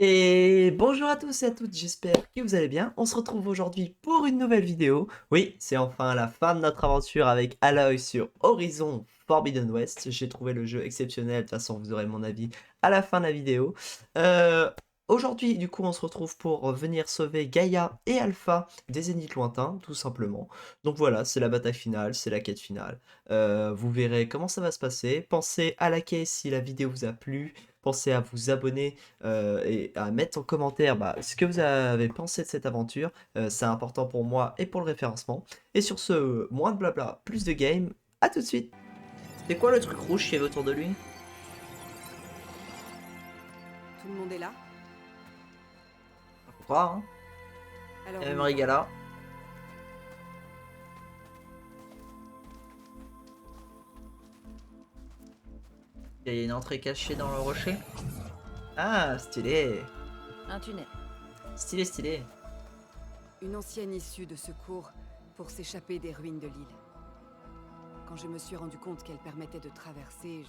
Et bonjour à tous et à toutes, j'espère que vous allez bien. On se retrouve aujourd'hui pour une nouvelle vidéo. Oui, c'est enfin la fin de notre aventure avec Aloy sur Horizon Forbidden West. J'ai trouvé le jeu exceptionnel, de toute façon vous aurez mon avis à la fin de la vidéo. Euh, Aujourd'hui, du coup, on se retrouve pour venir sauver Gaïa et Alpha des Zéniths lointains, tout simplement. Donc voilà, c'est la bataille finale, c'est la quête finale. Vous verrez comment ça va se passer. Pensez à liker si la vidéo vous a plu. Pensez à vous abonner et à mettre en commentaire ce que vous avez pensé de cette aventure. C'est important pour moi et pour le référencement. Et sur ce, moins de blabla, plus de game. À tout de suite. C'est quoi le truc rouge qui est autour de lui? Tout le monde est là? Faut croire, hein. Alors Et on même y va. Rigala. Il y a une entrée cachée dans le rocher. Ah, stylé. Un tunnel. Stylé, stylé. Une ancienne issue de secours pour s'échapper des ruines de l'île. Quand je me suis rendu compte qu'elle permettait de traverser,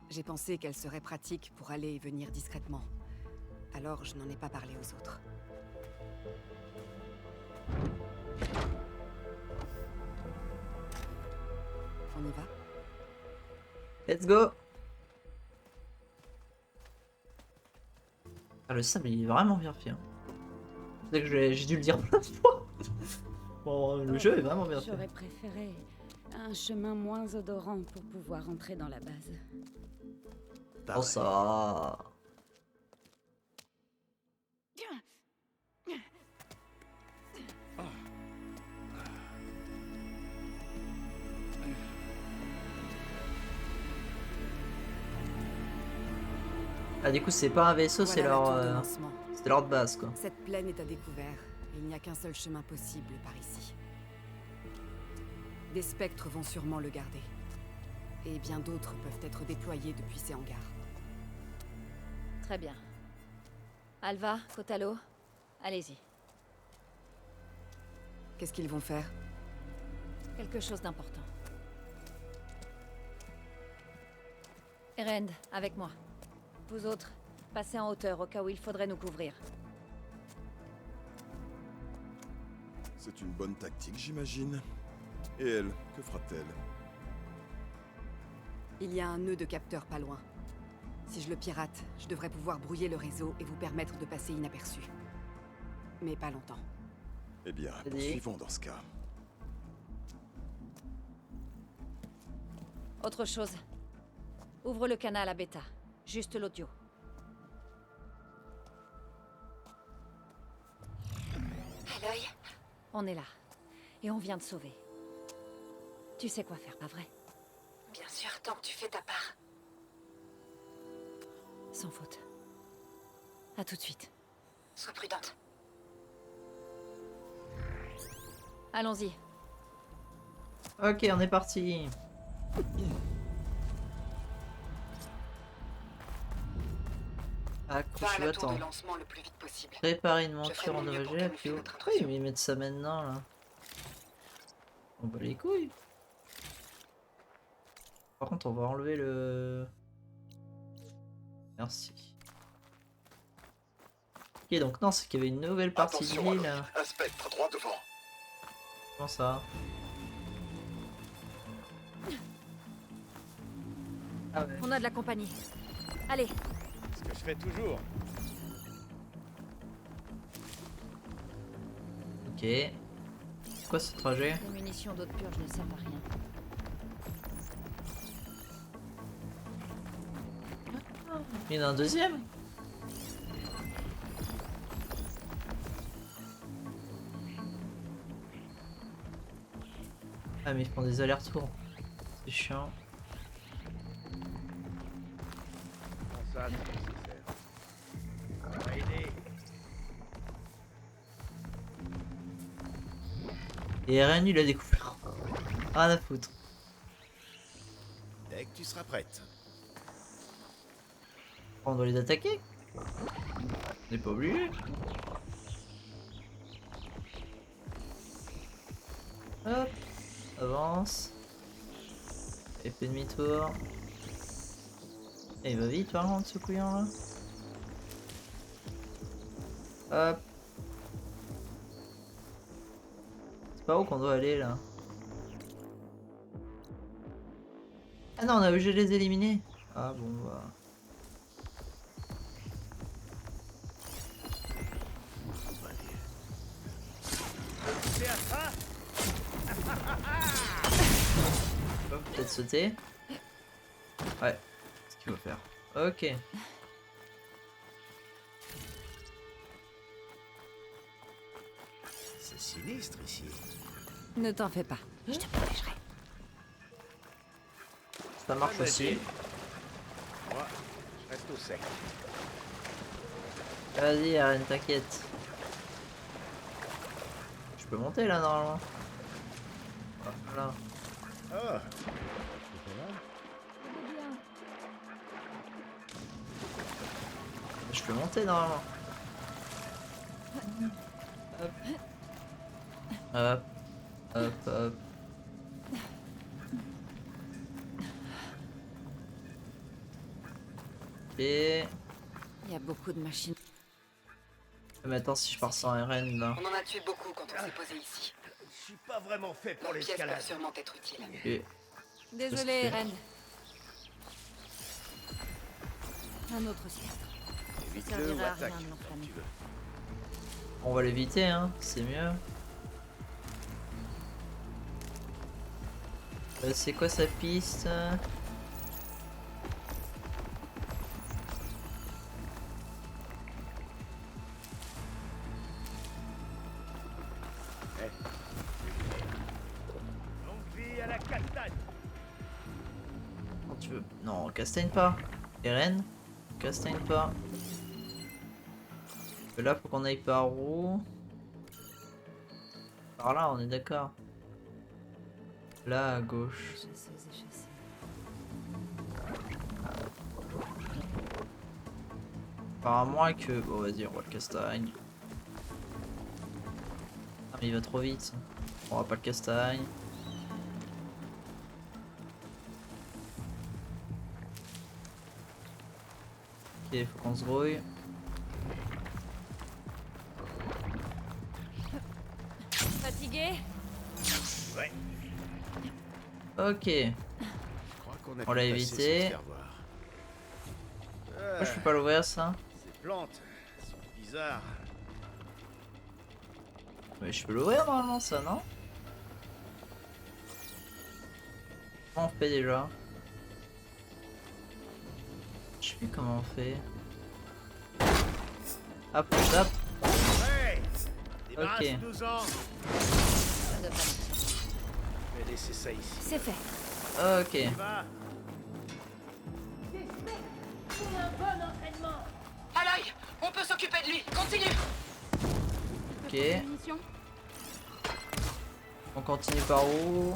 j'ai pensé qu'elle serait pratique pour aller et venir discrètement. Alors je n'en ai pas parlé aux autres. On y va? Let's go. Ah, le sable, il est vraiment bien fait, hein. C'est que j'ai dû le dire plein de fois. Bon, le jeu est vraiment bien fait. J'aurais préféré un chemin moins odorant pour pouvoir entrer dans la base. Oh ça. Ah, du coup, c'est pas un vaisseau, c'est Voilà la leur, tour de lancement. c'est leur base, quoi. Cette plaine est à découvert. Et il n'y a qu'un seul chemin possible par ici. Des spectres vont sûrement le garder. Et bien d'autres peuvent être déployés depuis ces hangars. Très bien. Alva, Kotalo, allez-y. Qu'est-ce qu'ils vont faire? Quelque chose d'important. Erend, avec moi. Vous autres, passez en hauteur au cas où il faudrait nous couvrir. C'est une bonne tactique, j'imagine. Et elle, que fera-t-elle? Il y a un nœud de capteur pas loin. Si je le pirate, je devrais pouvoir brouiller le réseau et vous permettre de passer inaperçu. Mais pas longtemps. Eh bien, Allez. poursuivons dans ce cas. Autre chose. Ouvre le canal à bêta. Juste l'audio. Aloy, On est là. Et on vient de sauver. Tu sais quoi faire, pas vrai? bien sûr, tant que tu fais ta part. Sans faute. À tout de suite. Sois prudente. Allons-y. Ok, on est parti. Va à Accroche, la tour attends. de lancement le plus vite possible. Préparer une Je ferai monture de mon mieux pour endommagée, camoufler puis où? notre Pourquoi intrusion. ils mettent ça maintenant, là? On bat les couilles. Par contre, on va enlever le... Merci. Ok, donc non, c'est qu'il y avait une nouvelle partie de Attention, l'île. Aloy, un spectre droit devant. Comment ça? Ah ouais. On a de la compagnie. Allez, Ce que je fais toujours. Ok. C'est quoi ce trajet? les munitions d'eau de purge ne servent à rien. Il y en a un deuxième? Ah mais ils font des allers-retours. C'est chiant. Bon, ça, c'est nécessaire. Ça va aider. Et RN il a découvert. Rien à foutre. Dès que tu seras prête. On doit les attaquer. On n'est pas obligé. Hop. Avance. Et fait demi-tour. Et il va vite par contre ce couillon là. Hop. C'est pas où qu'on doit aller là? Ah non, on a obligé de les éliminer. Ah bon, bah. Peut-être sauter. Ouais, c'est ce qu'il faut faire. Ok. C'est sinistre ici. Ne t'en fais pas, je te protégerai. Ça marche aussi. Moi, je reste au sec. Vas-y, Aren, t'inquiète. Je peux monter là normalement. Voilà. Oh, Je peux monter normalement. Hop. Hop. Hop, hop. Ok. Il y a beaucoup de machines. Mais attends, si je pars sans RN là. On en a tué beaucoup quand on s'est posé ici. Je suis pas vraiment fait pour Nos pièces peuvent l'escalade. sûrement être utiles. Et Désolé, Qu'est-ce que Ren. Un autre ciel. Ça évite-le servira ou à attaque, rien de comme l'enflammer. tu veux. on va l'éviter, hein. C'est mieux. C'est quoi sa piste? Longue vie à la castagne. Quand tu veux. Non, castagne pas. Eren, castagne pas. Là, faut qu'on aille par où? Par là, on est d'accord. Là, à gauche. À moins que... Bon, vas-y, on va le castagne. Ah, mais il va trop vite. On va pas le castagne. Ok, faut qu'on se grouille. Fatigué? Ouais. Ok. Je crois qu'on a On pu l'a passer évité. sans se faire voir. Pourquoi je peux pas l'ouvrir ça? Ces plantes sont bizarres. Mais je peux l'ouvrir normalement ça, non? Comment on fait déjà? Je sais plus comment on fait. Hop, hop. Ouais. Débarrasse-nous-en. Ça devrait marcher. Je vais laisser ça ici. C'est fait. Ok. Tu vas. Aloy, on peut s'occuper de lui. Continue. Ok. On continue par où?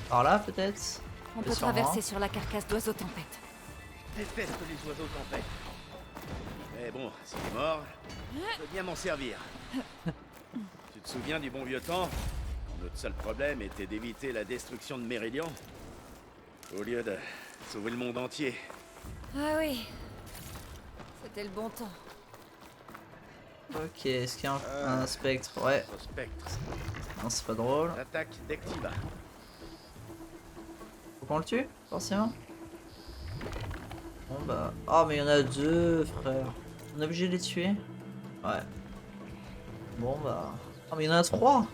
Par là peut-être? On peut Sûrement. traverser sur la carcasse d'oiseau tempête. Je déteste les oiseaux tempêtes. Mais bon, s'il est mort, je veux bien m'en servir. Tu te souviens du bon vieux temps? Notre seul problème était d'éviter la destruction de Méridian. Au lieu de sauver le monde entier. Ah oui. C'était le bon temps. Ok, est-ce qu'il y a un spectre? Ouais. Spectre. Non, c'est pas drôle. L'attaque d'Activa. Faut qu'on le tue, forcément. Bon bah... Oh mais il y en a deux, frère. On est obligé de les tuer? Ouais. Bon bah... Oh mais il y en a trois.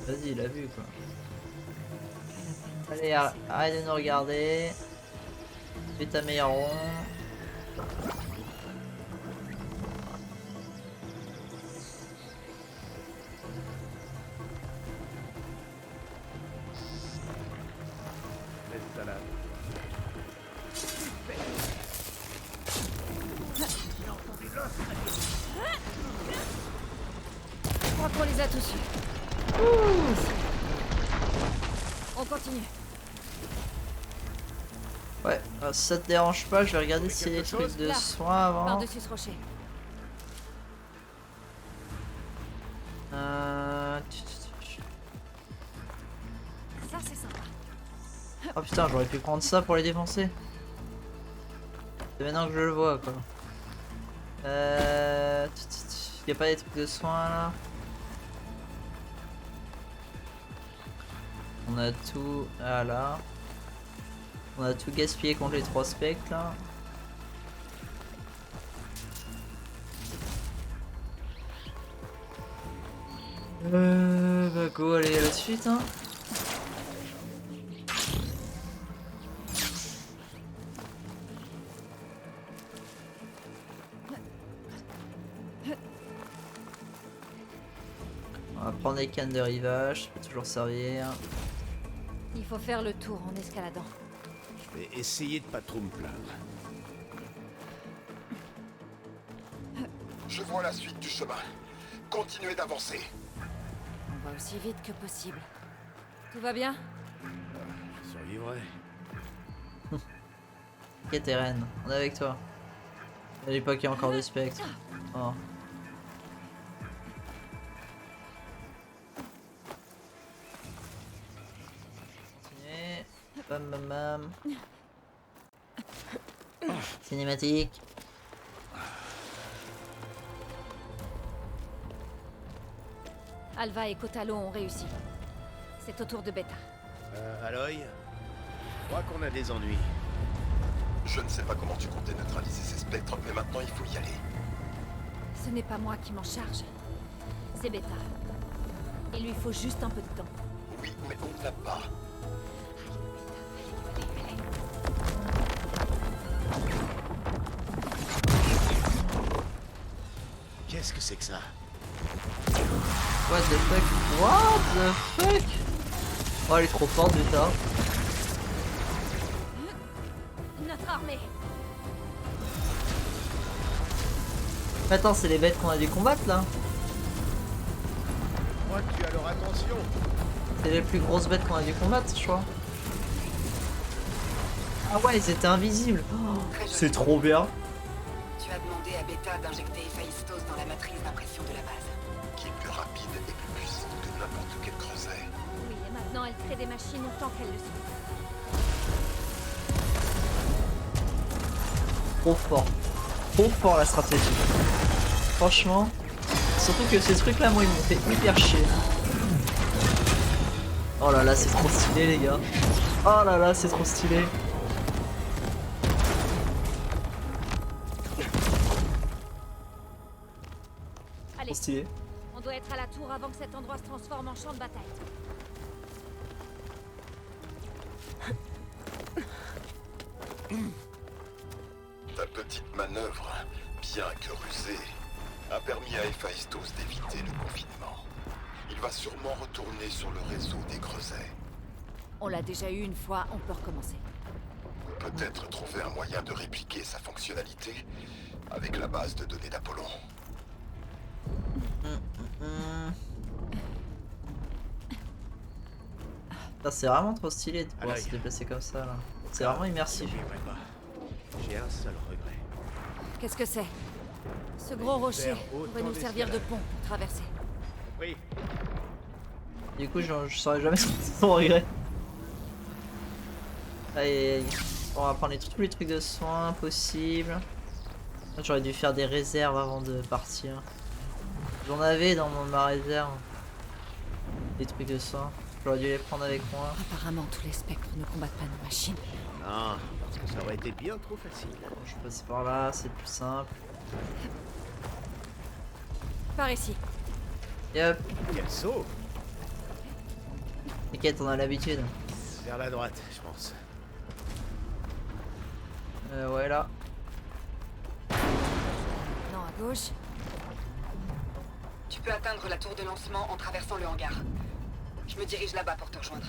Vas-y, il a vu quoi. Allez, arrête de nous regarder. Fais ta meilleure ronde. L'escalade. Je crois qu'on les a tous eus. On continue. Ouais, si ça te dérange pas, je vais regarder s'il y a des quelque chose trucs de Là, soins avant. Par-dessus ce rocher. Ça, c'est sympa. Oh putain, j'aurais pu prendre ça pour les défoncer. C'est maintenant que je le vois quoi. Y a pas des trucs de soins là? On a tout. Ah là. On a tout gaspillé contre les 3 specs là. Bah go, allez à la suite hein. On va prendre les cannes de rivage, ça peut toujours servir. Il faut faire le tour en escaladant. Je vais essayer de pas trop me plaindre. Je vois la suite du chemin. Continuez d'avancer. On va aussi vite que possible. Tout va bien? Je survivrai. Ok Terren, on est avec toi. N'oublie pas qu'il y a encore des spectres. Oh. Continuez. Bam bam bam. Cinématique. Alva et Kotalo ont réussi. C'est au tour de Beta. Aloy, je crois qu'on a des ennuis. Je ne sais pas comment tu comptais neutraliser ces spectres, mais maintenant il faut y aller. Ce n'est pas moi qui m'en charge. C'est Beta. Il lui faut juste un peu de temps. Oui, mais on ne l'a pas. Qu'est-ce que c'est que ça? What the fuck? What the fuck? Oh elle est trop forte Beta. Notre armée. Attends, c'est les bêtes qu'on a dû combattre là? Je crois que tu as leur attention. C'est les plus grosses bêtes qu'on a dû combattre je crois. Ah ouais ils étaient invisibles. Oh, c'est trop bien. Tu as demandé à Beta d'injecter Héphaïstos dans la matrice d'impression de la base. Qui est plus rapide et plus puissant que n'importe quel creuset. Oui, et maintenant elle crée des machines autant qu'elle le souhaite. Trop fort la stratégie. Franchement, surtout que ces trucs là moi ils m'ont fait hyper chier. Oh là là c'est trop stylé les gars. Oh là là c'est trop stylé. Allez, Trop stylé. on doit être à la tour avant que cet endroit se transforme en champ de bataille. Ta petite manœuvre, bien que rusée, a permis à Héphaïstos d'éviter le confinement. Il va sûrement retourner sur le réseau des creusets. On l'a déjà eu une fois, on peut recommencer. Peut-être trouver un moyen de répliquer sa fonctionnalité avec la base de données d'Apollon. C'est vraiment trop stylé de pouvoir Allez. se déplacer comme ça là. C'est vraiment immersif. J'oublierai pas. J'ai un seul regret. Qu'est-ce que c'est? Ce gros rocher autant pourrait nous servir de d'escalade. pont pour traverser. Oui. Du coup je saurais jamais son regret. Allez, on va prendre tous les trucs de soins possibles. J'aurais dû faire des réserves avant de partir. J'en avais dans ma réserve. Des trucs de soins. J'aurais dû les prendre avec moi. Apparemment, tous les spectres ne combattent pas nos machines. Non, parce que ça aurait été bien trop facile. Je passe par là, c'est plus simple. Par ici. Et hop, Quel saut! t'inquiète, on a l'habitude. Vers la droite, je pense. Ouais là. Non, à gauche. Tu peux atteindre la tour de lancement en traversant le hangar. Je me dirige là-bas pour te rejoindre.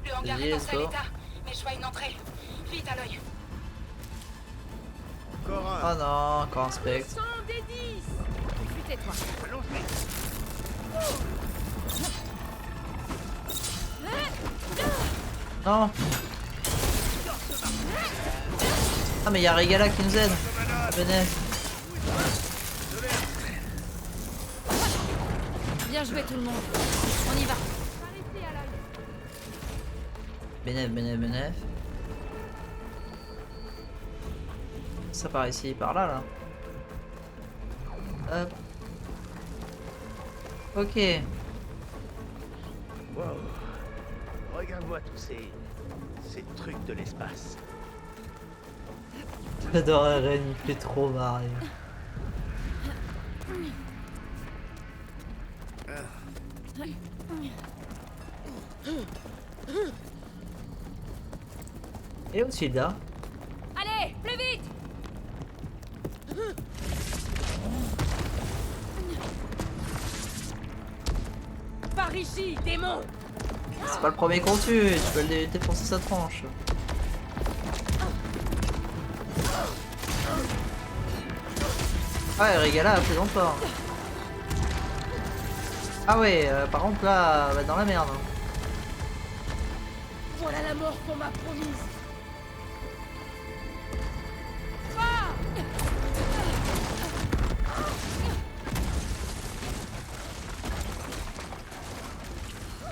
Le hangar Vas-y, est en let's sale go. état, mais je vois une entrée. Vite à l'œil. Encore un. Oh non, encore un spectre. Des 10. Tais-toi. Non. Ah mais y'a Regala qui nous aide. Venez. Bien joué tout le monde. On y va. Benef. Ça part ici, par là, là. Hop. Ok. Wow. Regarde-moi tous ces trucs de l'espace. J'adore Ren, il fait trop marrer. Et où Tilda? Allez, plus vite! Par ici, démon! C'est pas le premier qu'on tue, tu peux le défoncer sa tranche. Ouais, Régala, plaisante pas. Ah ouais, par contre là, on va être dans la merde. Voilà la mort qu'on m'a promise.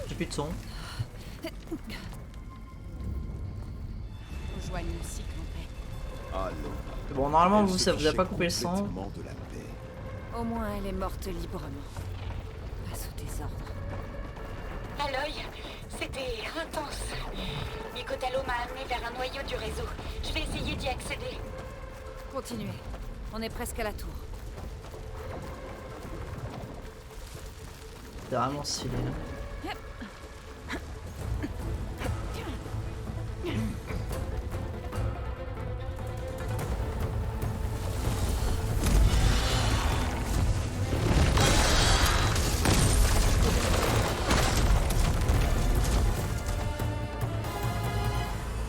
J'ai plus de son. Rejoigne le cycle en paix. Allons. Bon, normalement, Elle vous, se ça vous a pas fichait coupé le son. complètement de la paix. Au moins, elle est morte librement. Pas sous tes ordres. Aloy, c'était intense. Nicotalo m'a amené vers un noyau du réseau. Je vais essayer d'y accéder. Continuez. On est presque à la tour. C'est vraiment stylé.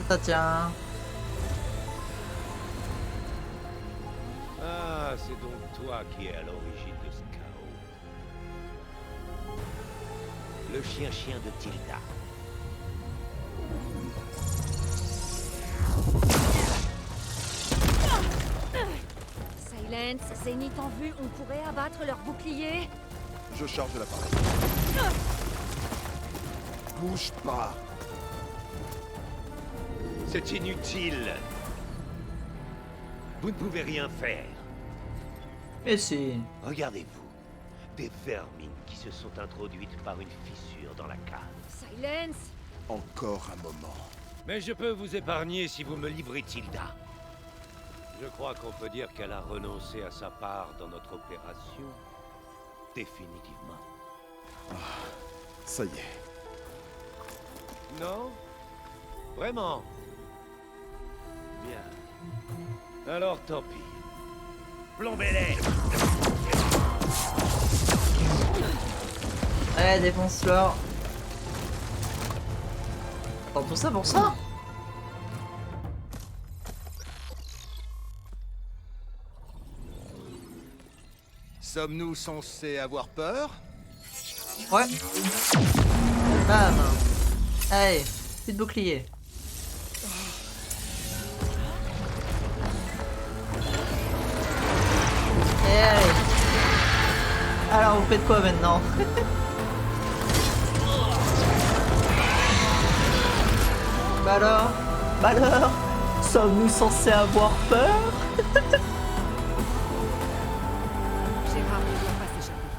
Ça tient. Ah, c'est donc toi qui es à l'origine de ce chaos. Le chien-chien de Tilda. Silence, Zénith en vue, on pourrait abattre leur bouclier. Je charge l'appareil. Bouge pas. C'est inutile. Vous ne pouvez rien faire. Mais si. Regardez-vous. Des vermines qui se sont introduites par une fissure dans la cave. Silence! Encore un moment. Mais je peux vous épargner si vous me livrez Tilda. Je crois qu'on peut dire qu'elle a renoncé à sa part dans notre opération. Définitivement. Ça y est. Non? Vraiment? Bien. Alors tant pis. Plombez-les! Allez, défonce-leur. Attends, tout ça pour ça? Sommes-nous censés avoir peur? Ouais. Bam. Allez, plus de bouclier. Et allez. Alors, vous faites quoi maintenant? Bah alors? Bah alors? Sommes-nous censés avoir peur? Gérard ne doit pas s'échapper.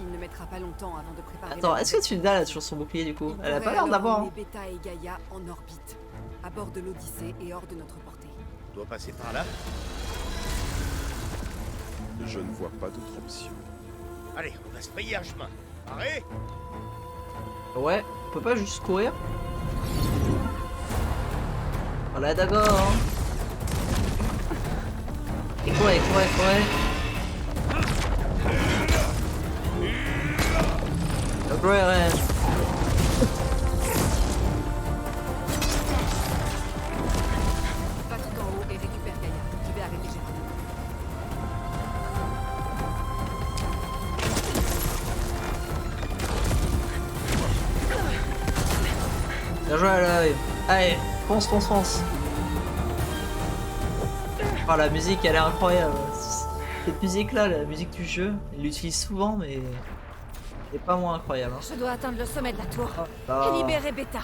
Il ne mettra pas longtemps avant de préparer... Attends, est-ce que Tilda a toujours son bouclier du coup? Elle a pas l'air d'avoir. Hein. Beta et Gaïa en orbite, à bord de l'Odyssée et hors de notre portée. On doit passer par là. Je ne vois pas d'autre option. Allez, on va se payer un chemin. Arrête! Ouais, on peut pas juste courir? Voilà, d'accord. Hein. Et courez. Courez, Ren. Va tout en haut et récupère Gaïa. Je vais arrêter Gérard. Bien joué à l'œil. Allez, fonce. Oh, la musique, elle est incroyable. Cette musique-là, la musique du jeu, il l'utilise souvent, mais elle est pas moins incroyable. Hein. Je dois atteindre le sommet de la tour. Là, Et libérer Beta.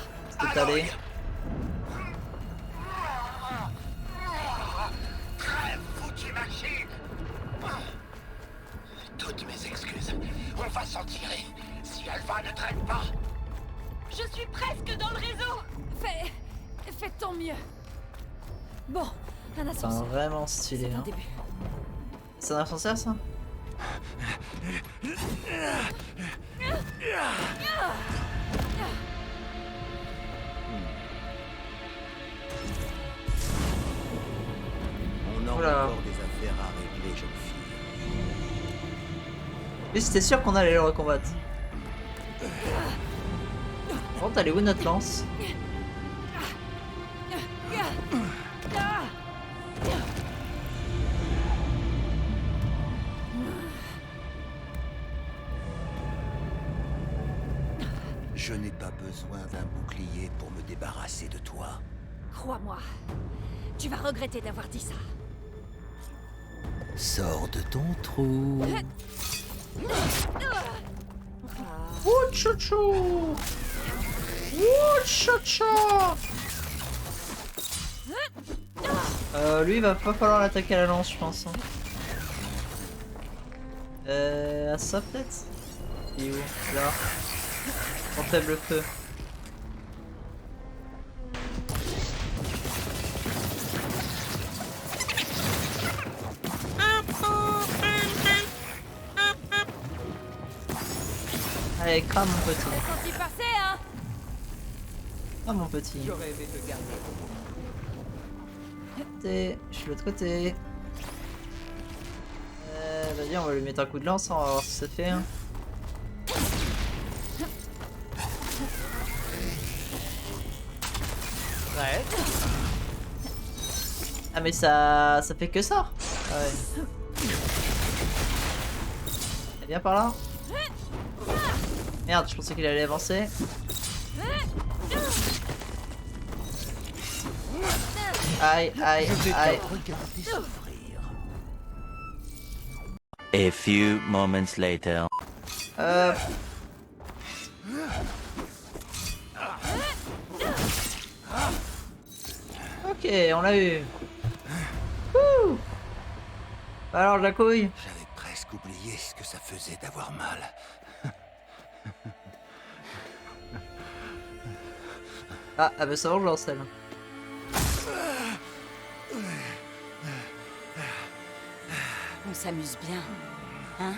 c'est allé. va s'en tirer si Alva ne traîne pas. Je suis presque dans le réseau. Fais de ton mieux. Bon, un C'est ascenseur. vraiment stylé. C'est un Hein. début. C'est un ascenseur ça? On a Oula. encore des affaires à régler, jeune fille. Mais c'était sûr qu'on allait le recombattre. Bon, t'as les où notre lance? Je n'ai pas besoin d'un bouclier pour me débarrasser de toi. Crois-moi, tu vas regretter d'avoir dit ça. Sors de ton trou. Ouh chouchou! Ouh chouchou! Lui, il va pas falloir l'attaquer à la lance, je pense. Hein. À ça peut-être? Il est où? Là. En faible feu. Allez, crame mon petit. T'as senti passer, hein? Ah mon petit. J'aurais aimé te garder. Je suis de l'autre côté. Vas-y, on va lui mettre un coup de lance, hein, on va voir si ça fait. Hein. Ouais. Ah mais ça fait que ça. Ah ouais. Et viens par là. Merde, je pensais qu'il allait avancer. Aïe, aïe, aïe. Regardez souffrir. A few moments later. Ok, on l'a eu. Wouh. Alors, la couille. J'avais presque oublié ce que ça faisait d'avoir mal. Ah bah ça va, je lance elle. On s'amuse bien. Hein?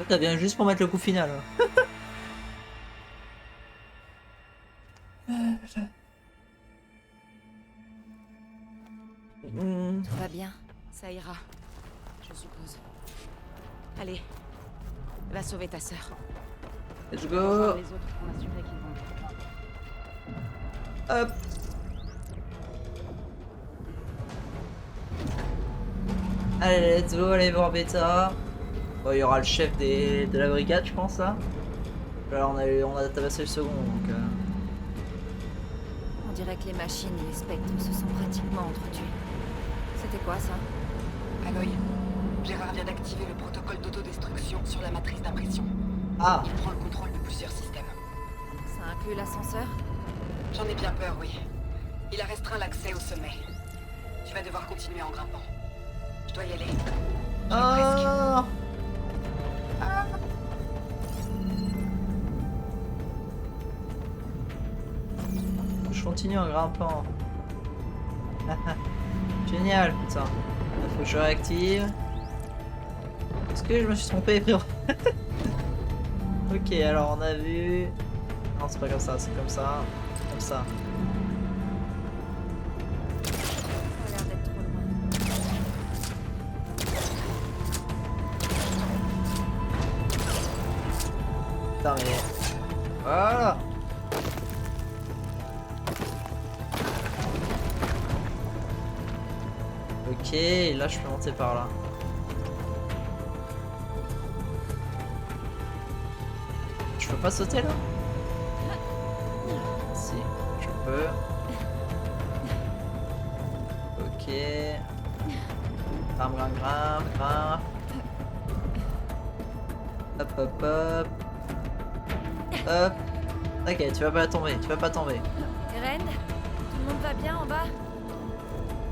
T'as bien juste pour mettre le coup final. Tout va bien. Ça ira. Je suppose. Allez. Va sauver ta sœur. Let's Rejoins go. les autres pour m'assurer qu'ils vont bien. Hop. Allez, let's go, allez voir Beta. Bon, il y aura le chef de la brigade, je pense, là. Là, on a tabassé le second, donc... On dirait que les machines et les spectres se sont pratiquement entretués. C'était quoi ça? Aloy, Gérard vient d'activer le protocole d'autodestruction sur la matrice d'impression. Ah, Il prend le contrôle de plusieurs systèmes. Ça inclut l'ascenseur? J'en ai bien peur, oui. Il a restreint l'accès au sommet. Tu vas devoir continuer en grimpant. Je dois y aller. oh. Je continue en grimpant. Génial, putain. Il faut que je réactive. Est-ce que je me suis trompé, frérot? Ok, alors on a vu... Non, c'est pas comme ça, c'est comme ça. Comme ça. Ça a l'air d'être trop loin. Putain, mais... Voilà. Ok, là je peux monter par là. Je peux pas sauter là? Si, je peux. Ok. Grimpe, grimpe, grimpe, grimpe. Hop, hop, hop. Hop. Ok, tu vas pas tomber, tu vas pas tomber. Ren, tout le monde va bien en bas?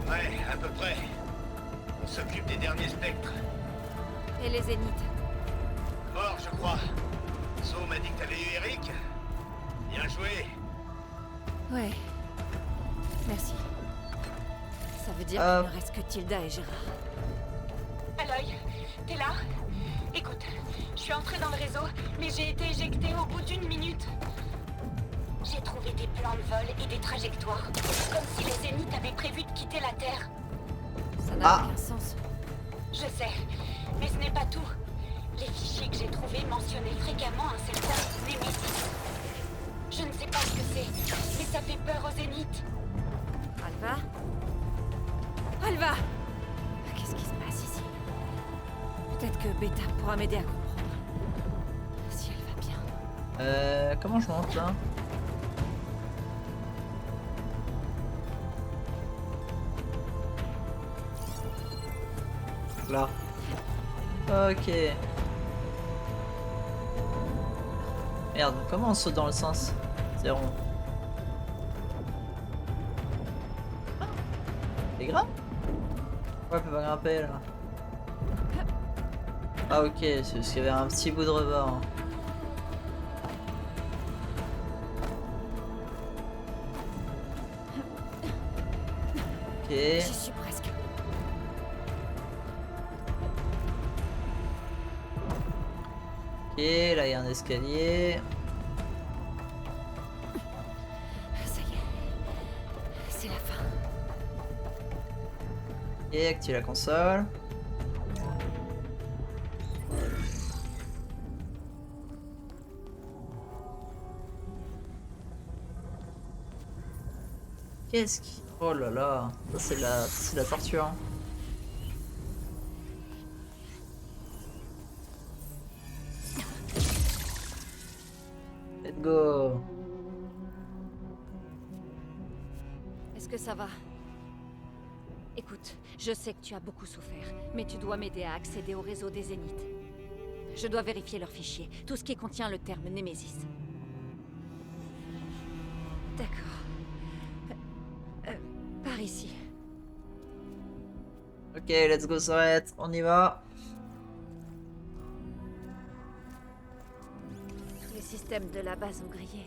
Ouais, à peu près. On s'occupe des derniers spectres. Et les zéniths? crois. So m'a dit que t'avais eu Eric. Bien joué. Ouais. Merci. Ça veut dire qu'il ne reste que Tilda et Gérard. Aloy, t'es là? Écoute, je suis entrée dans le réseau, mais j'ai été éjectée au bout d'1 minute. J'ai trouvé des plans de vol et des trajectoires, comme si les Zéniths avaient prévu de quitter la Terre. Ça n'a aucun sens. Je sais, mais ce n'est pas tout. Les fichiers que j'ai trouvés mentionnaient fréquemment un certain Némésis. Je ne sais pas ce que c'est, mais ça fait peur aux Zéniths. Alva? Alva! Qu'est-ce qui se passe ici? Peut-être que Beta pourra m'aider à comprendre. Si elle va bien. Comment je monte là? Là. Ok. Merde, comment on saute dans le sens? C'est rond. C'est grave? Ouais, on peut pas grimper là. Ah ok, c'est parce qu'il y avait un petit bout de rebord. Ok. J'y suis presque. Ok, là il y a un escalier. Ça y est. C'est la fin. Et active la console. Qu'est-ce qui... Oh là là, ça c'est la torture. Hein. Let's go. Est-ce que ça va? Écoute, je sais que tu as beaucoup souffert, mais tu dois m'aider à accéder au réseau des Zéniths. Je dois vérifier leurs fichiers, tout ce qui contient le terme Némésis. D'accord. Par ici. Ok, let's go Sorette, on y va. Tous les systèmes de la base ont grillé.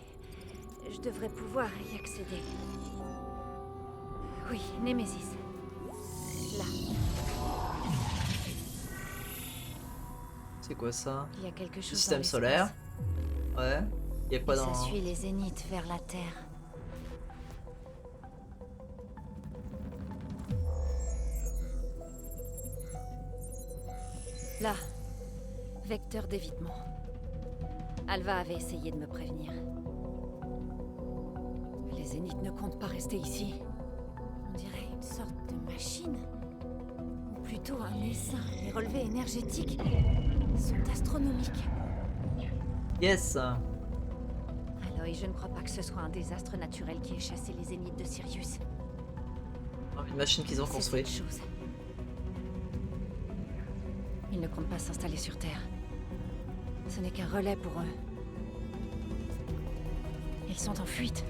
Je devrais pouvoir y accéder. Oui, Némésis. Là. C'est quoi ça? Il y a quelque chose Système dans solaire. l'espace. Ouais. Il y a quoi Et dans... ça suit les Zéniths vers la Terre. Là. Vecteur d'évitement. Alva avait essayé de me prévenir. Les Zéniths ne comptent pas rester ici. On dirait une sorte de machine. Ou plutôt un essaim. Les relevés énergétiques sont astronomiques. Yes. Aloy, je ne crois pas que ce soit un désastre naturel qui ait chassé les Zéniths de Sirius. Une machine qu'ils ont C'est construite. cette chose. Ils ne comptent pas s'installer sur Terre. Ce n'est qu'un relais pour eux. Ils sont en fuite.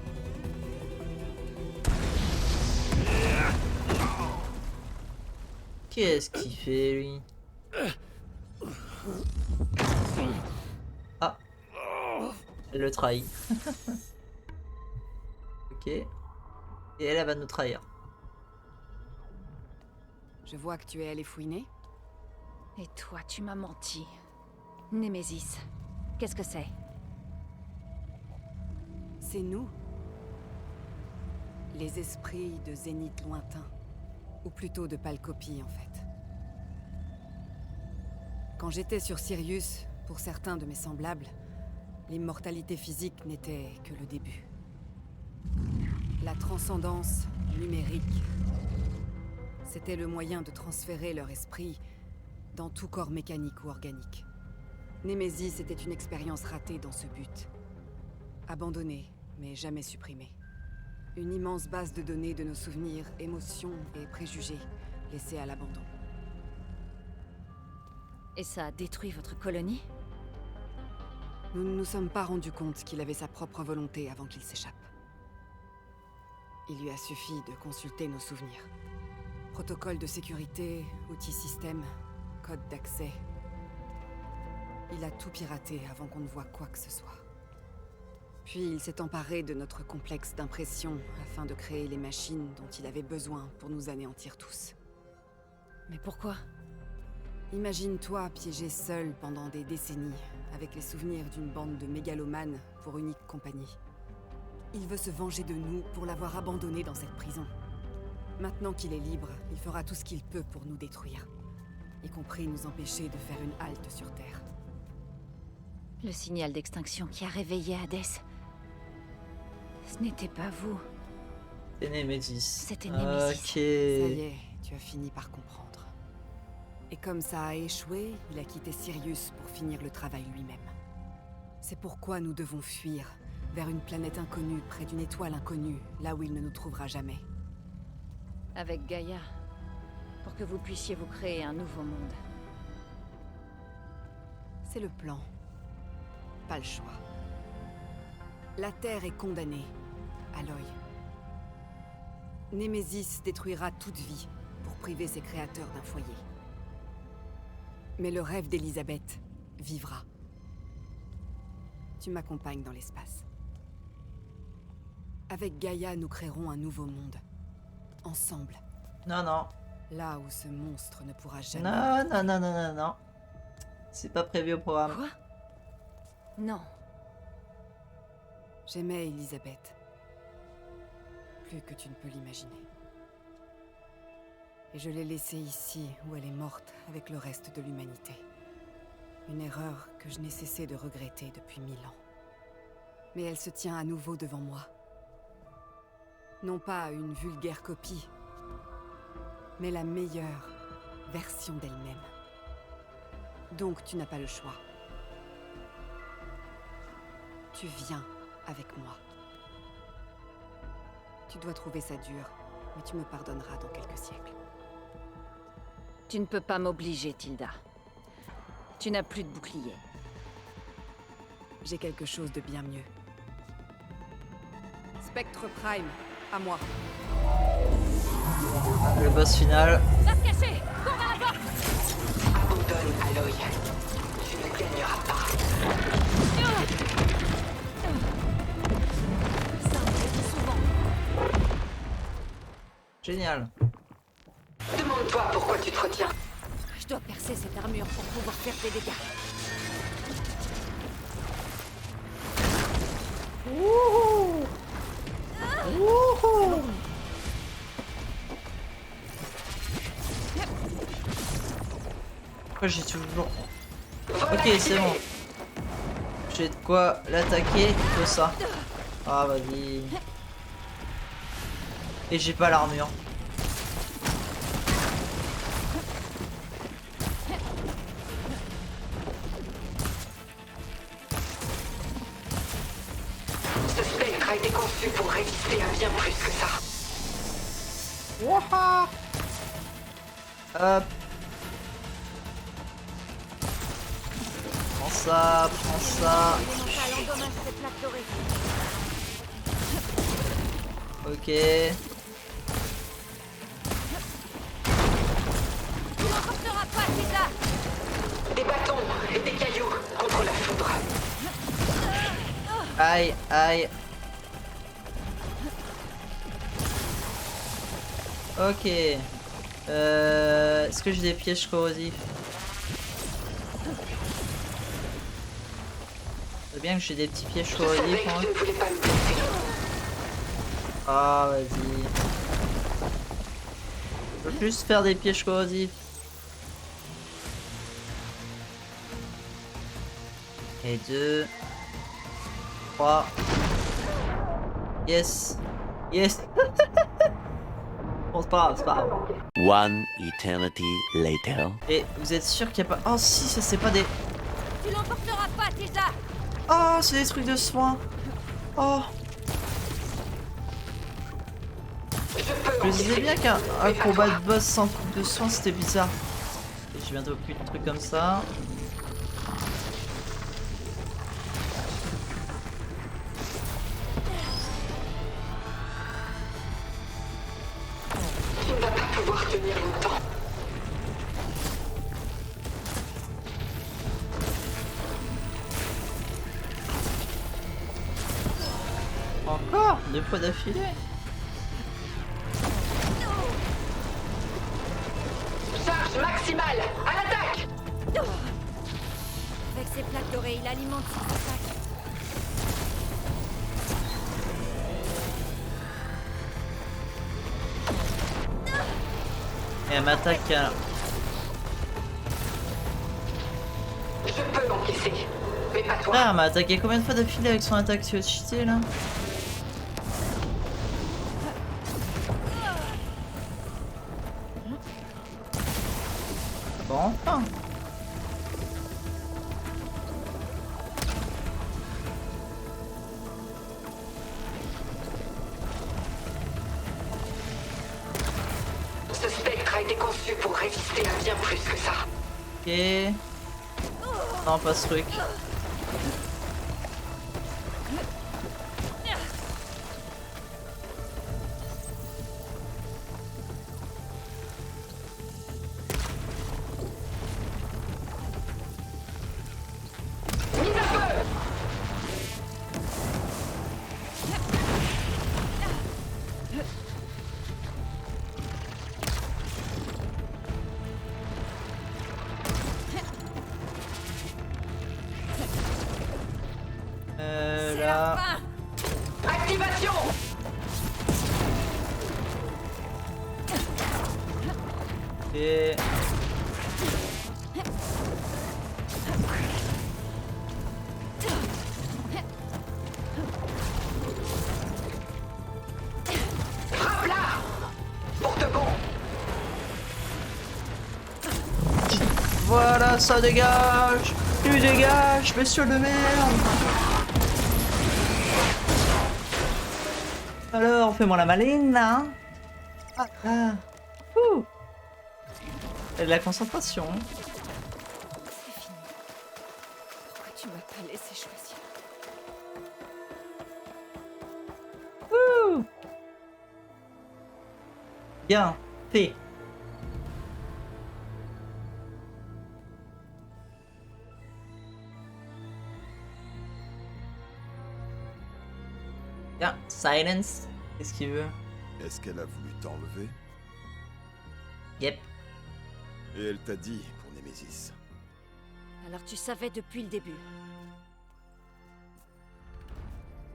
Qu'est-ce qu'il fait lui? Ah. Elle le trahit. Ok. Et elle va nous trahir. Je vois que tu es allé fouiner. Et toi, tu m'as menti. Némésis. Qu'est-ce que c'est? C'est nous. Les esprits de Zénith lointain. Ou plutôt de Palcopie, en fait. Quand j'étais sur Sirius, pour certains de mes semblables, l'immortalité physique n'était que le début. La transcendance numérique, c'était le moyen de transférer leur esprit dans tout corps mécanique ou organique. Némésis était une expérience ratée dans ce but. Abandonnée, mais jamais supprimée. Une immense base de données de nos souvenirs, émotions et préjugés, laissés à l'abandon. Et ça a détruit votre colonie? Nous ne nous sommes pas rendus compte qu'il avait sa propre volonté avant qu'il s'échappe. Il lui a suffi de consulter nos souvenirs. Protocole de sécurité, outils système, code d'accès. Il a tout piraté avant qu'on ne voie quoi que ce soit. Puis il s'est emparé de notre complexe d'impression afin de créer les machines dont il avait besoin pour nous anéantir tous. Mais pourquoi? Imagine-toi piégé seul pendant des décennies, avec les souvenirs d'une bande de mégalomanes pour unique compagnie. Il veut se venger de nous pour l'avoir abandonné dans cette prison. Maintenant qu'il est libre, il fera tout ce qu'il peut pour nous détruire. Y compris nous empêcher de faire une halte sur Terre. Le signal d'extinction qui a réveillé Hadès. Ce n'était pas vous. C'est Nemesis. C'était Nemesis. Ok. Ça y est, tu as fini par comprendre. Et comme ça a échoué, il a quitté Sirius pour finir le travail lui-même. C'est pourquoi nous devons fuir, vers une planète inconnue, près d'une étoile inconnue, là où il ne nous trouvera jamais. Avec Gaïa. Pour que vous puissiez vous créer un nouveau monde. C'est le plan. Pas le choix. La Terre est condamnée, Aloy. Némésis détruira toute vie pour priver ses créateurs d'un foyer. Mais le rêve d'Elisabeth vivra. Tu m'accompagnes dans l'espace. Avec Gaïa, nous créerons un nouveau monde. Ensemble. Non, non. Là où ce monstre ne pourra jamais... Non, non, non, non, non, non. C'est pas prévu au programme. Quoi? Non. J'aimais Elisabeth. Plus que tu ne peux l'imaginer. Et je l'ai laissée ici, où elle est morte, avec le reste de l'humanité. Une erreur que je n'ai cessé de regretter depuis 1000 ans. Mais elle se tient à nouveau devant moi. Non pas une vulgaire copie, mais la meilleure version d'elle-même. Donc tu n'as pas le choix. Tu viens avec moi. Tu dois trouver ça dur, mais tu me pardonneras dans quelques siècles. Tu ne peux pas m'obliger, Tilda. Tu n'as plus de bouclier. J'ai quelque chose de bien mieux. Spectre Prime, à moi. Le boss final. Va se cacher! Cours vers la porte! Abandonne, Aloy. Tu ne gagneras pas. Ça arrive souvent. Génial. Demande-toi pourquoi tu te retiens. Je dois percer cette armure pour pouvoir faire des dégâts. Wouhou! Wouhou! Pourquoi j'ai toujours... Ok, c'est bon. J'ai de quoi l'attaquer, tout ça. Ah, vas-y. Et j'ai pas l'armure. Ce spectre a été conçu pour résister à bien plus que ça. Wouah! Hop. Prends ça, prends ça. L'élémental endommage cette plaque dorée. Ok. Tu n'emporteras pas, Tilda! Des bâtons et des cailloux contre la foudre. Aïe, aïe. Ok. Est-ce que j'ai des pièges corrosifs? C'est bien que j'ai des petits pièges Je savais corrosifs. que Hein. tu ne voulais pas me blesser. Ah, vas-y. Je peux juste faire des pièges corrosifs. Et 2. 3. Yes. Yes. Bon, c'est pas grave, c'est pas grave. One eternity later. Et vous êtes sûr qu'il n'y a pas... Oh si, ça c'est pas des... Tu l'emporteras pas, Tilda! Oh, c'est des trucs de soins. Oh. Je me disais bien qu'un combat de boss sans truc de soins c'était bizarre. Et j'ai bientôt plus de trucs comme ça. Tu ne vas pas pouvoir tenir longtemps. Encore 2 fois d'affilée. Charge maximale. À l'attaque. Avec ses plaques dorées, il alimente ses attaques. Et elle m'attaque à... Je peux m'encaisser, mais pas toi. Ah, elle m'a attaqué combien de fois d'affilée avec son attaque cheatée là? Bon, enfin. Ce spectre a été conçu pour résister à bien plus que ça. Ok. Non, pas ce truc. Mise à feu. C'est la Là. fin. Activation. Et... Frappe là. Pour de bon. Voilà, ça dégage. Tu dégages, monsieur de merde. Alors, fais-moi la maline, là. Ah, ah. Ouh. Et de la concentration. C'est fini. Pourquoi tu m'as pas laissé choisir? Ouh. Bien fait. Bien, silence. Qu'est-ce qu'il veut? Est-ce qu'elle a voulu t'enlever? Yep. Et elle t'a dit pour Némésis. Alors tu savais depuis le début.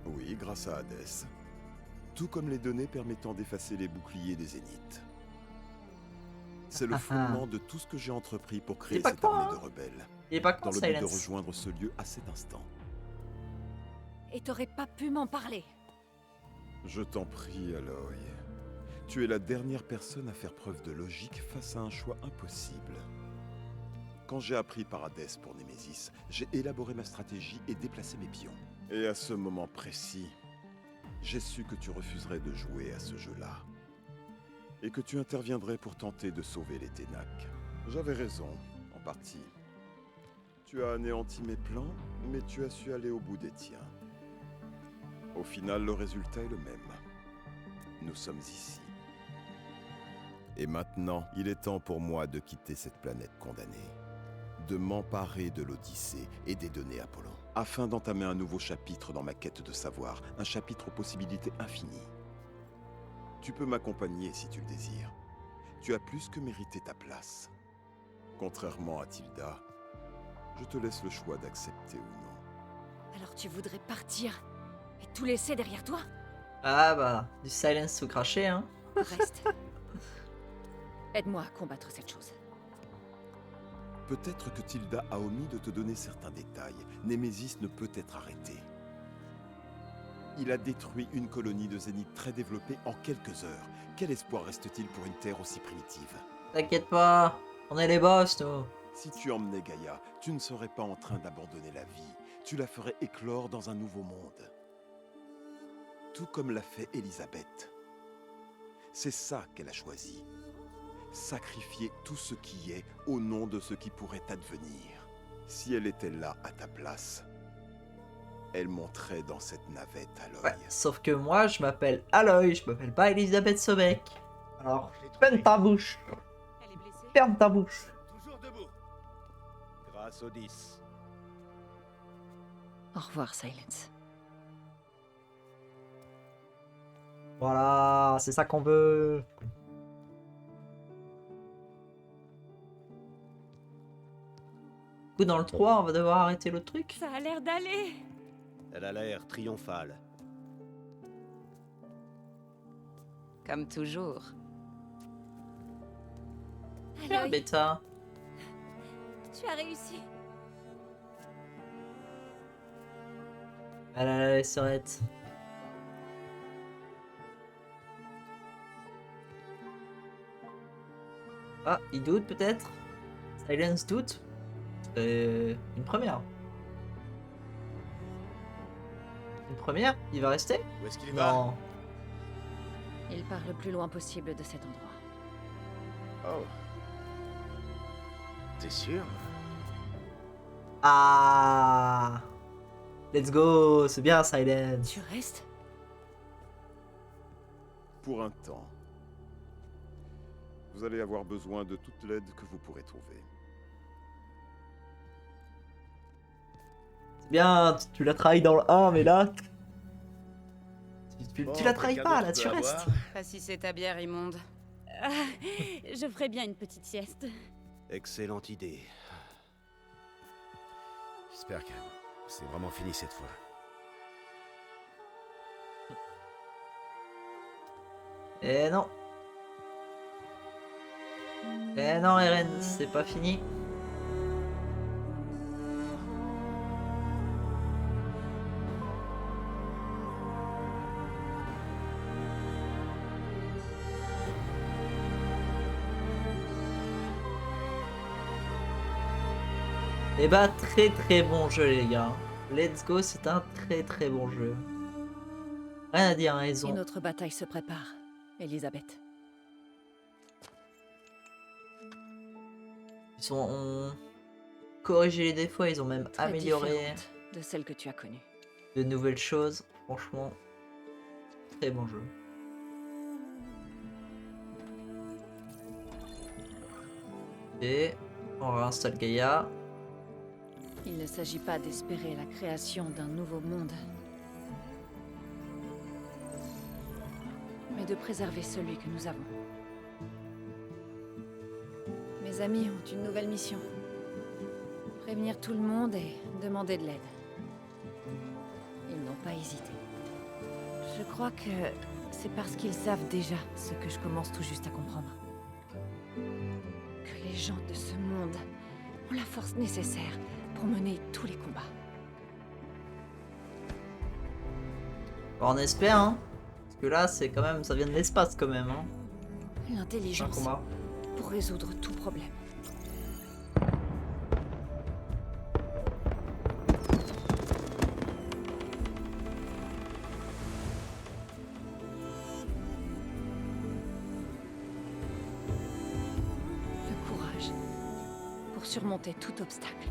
Oui, grâce à Hadès. Tout comme les données permettant d'effacer les boucliers des Zéniths. C'est le fondement de tout ce que j'ai entrepris pour créer pas cette con, armée hein. de rebelles. Il est pas Dans con, le but de silence. rejoindre ce lieu à cet instant. Et t'aurais pas pu m'en parler. Je t'en prie, Aloy. Tu es la dernière personne à faire preuve de logique face à un choix impossible. Quand j'ai appris par Hadès pour Némésis, j'ai élaboré ma stratégie et déplacé mes pions. Et à ce moment précis, j'ai su que tu refuserais de jouer à ce jeu-là. Et que tu interviendrais pour tenter de sauver les Ténac. J'avais raison, en partie. Tu as anéanti mes plans, mais tu as su aller au bout des tiens. Au final, le résultat est le même. Nous sommes ici. Et maintenant, il est temps pour moi de quitter cette planète condamnée, de m'emparer de l'Odyssée et des données Apollon, afin d'entamer un nouveau chapitre dans ma quête de savoir, un chapitre aux possibilités infinies. Tu peux m'accompagner si tu le désires. Tu as plus que mérité ta place. Contrairement à Tilda, je te laisse le choix d'accepter ou non. Alors tu voudrais partir et tout laisser derrière toi? Ah bah, du silence sous craché, hein. Reste. Aide-moi à combattre cette chose. Peut-être que Tilda a omis de te donner certains détails. Némésis ne peut être arrêté. Il a détruit une colonie de Zénith très développée en quelques heures. Quel espoir reste-t-il pour une Terre aussi primitive? T'inquiète pas, on est les boss, nous. Si tu emmenais Gaïa, tu ne serais pas en train d'abandonner la vie. Tu la ferais éclore dans un nouveau monde. Tout comme l'a fait Elisabeth. C'est ça qu'elle a choisi. Sacrifier tout ce qui est au nom de ce qui pourrait advenir. Si elle était là à ta place, elle monterait dans cette navette, Aloy. Ouais, sauf que moi, je m'appelle Aloy, je m'appelle pas Elisabeth Sobek. Alors, ferme ta bouche. Elle est blessée? Ferme ta bouche. Toujours debout. Grâce aux 10. Au revoir, Silence. Voilà, c'est ça qu'on veut. Du coup, dans le 3, on va devoir arrêter le truc. Ça a l'air d'aller. Elle a l'air triomphale. Comme toujours. Ah, Aloy, bêta. tu as réussi. Elle a la sœurette. Ah, il doute peut-être. Silence doute. C'est une première. Une première? Il va rester? Où est-ce qu'il va? Non. Il part le plus loin possible de cet endroit. Oh. T'es sûr? Ah. Let's go, c'est bien Silence. Tu restes? Pour un temps. Vous allez avoir besoin de toute l'aide que vous pourrez trouver. C'est bien, tu la trahis dans le 1, mais là... Tu Bon, la trahis quelqu'un pas, d'autre là, tu veut restes. avoir? Pas si c'est ta bière immonde. Ah, je ferais bien une petite sieste. Excellente idée. J'espère que c'est vraiment fini cette fois. Eh non. Eh non, Eren, c'est pas fini. Et bah, très bon jeu, les gars. Let's go, c'est un très bon jeu. Rien à dire, hein, ils Une ont... autre bataille se prépare, Elisabeth. Ils ont corrigé les défauts, ils ont même Très amélioré différente de celle que tu as connue. de nouvelles choses. Franchement, très bon jeu. Et on réinstalle Gaïa. Il ne s'agit pas d'espérer la création d'un nouveau monde, mais de préserver celui que nous avons. Mes amis ont une nouvelle mission. Prévenir tout le monde et demander de l'aide. Ils n'ont pas hésité. Je crois que c'est parce qu'ils savent déjà ce que je commence tout juste à comprendre. Que les gens de ce monde ont la force nécessaire pour mener tous les combats. On espère, hein. Parce que là, c'est quand même, ça vient de l'espace quand même, hein. Un L'intelligence combat. pour résoudre tout problème. Le courage pour surmonter tout obstacle.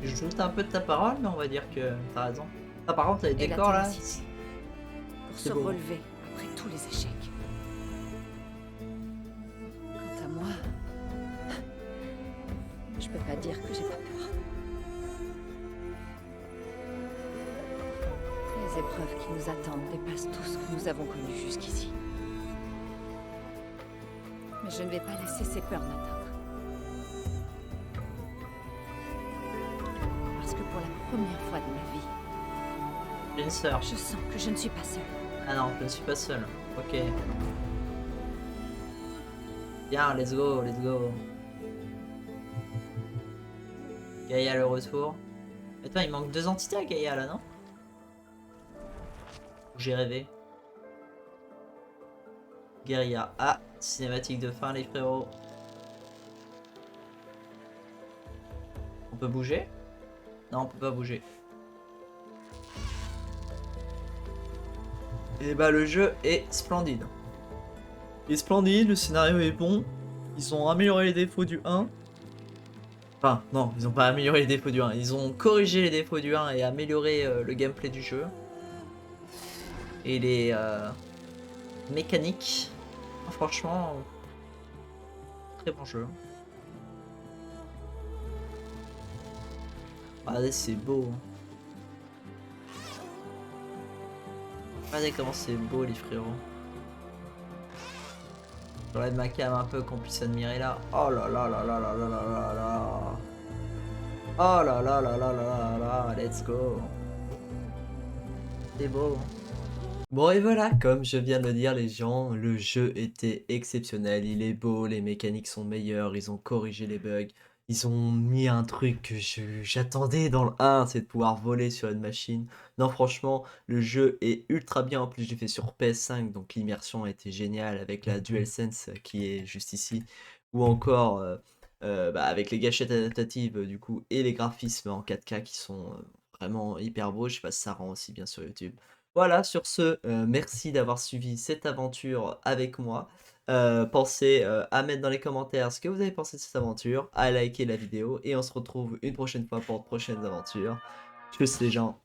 Je doute un peu de ta parole, mais on va dire que t'as raison. Ah, par contre, les Et la décors là. ténacité pour c'est se beau. relever après tous les échecs. Quant à moi, je peux pas dire que j'ai pas peur. Les épreuves qui nous attendent dépassent tout ce que nous avons connu jusqu'ici. Mais je ne vais pas laisser ces peurs m'atteindre. Parce que pour la première fois de ma vie, J'ai une sœur. je sens que je ne suis pas seule. Ah non, je ne suis pas seul. Ok. Bien, let's go, let's go. Gaïa le retour. Attends, il manque 2 entités à Gaïa là, non? J'ai rêvé. Guérilla. Ah, cinématique de fin, les frérots. On peut bouger? Non, on peut pas bouger. Et bah, le jeu est splendide. Il est splendide, le scénario est bon. Ils ont amélioré les défauts du 1. Enfin, non, ils ont pas amélioré les défauts du 1. Ils ont corrigé les défauts du 1 et amélioré le gameplay du jeu. Et les mécaniques. Franchement, très bon jeu. Regardez, c'est beau. Regardez comment c'est beau les frérots. J'enlève ma cam un peu qu'on puisse admirer là. Oh là là là là là là là là là. Oh là là là là là là là. Let's go. C'est beau. Bon et voilà, comme je viens de le dire les gens, le jeu était exceptionnel, il est beau, les mécaniques sont meilleures, ils ont corrigé les bugs, ils ont mis un truc que j'attendais dans le 1, c'est de pouvoir voler sur une machine. Non franchement, le jeu est ultra bien, en plus j'ai fait sur PS5, donc l'immersion a été géniale avec la DualSense qui est juste ici, ou encore avec les gâchettes adaptatives du coup, et les graphismes en 4K qui sont vraiment hyper beaux, je sais pas si ça rend aussi bien sur YouTube. Voilà, sur ce, merci d'avoir suivi cette aventure avec moi. Pensez à mettre dans les commentaires ce que vous avez pensé de cette aventure, à liker la vidéo et on se retrouve une prochaine fois pour de prochaines aventures. Tchuss les gens.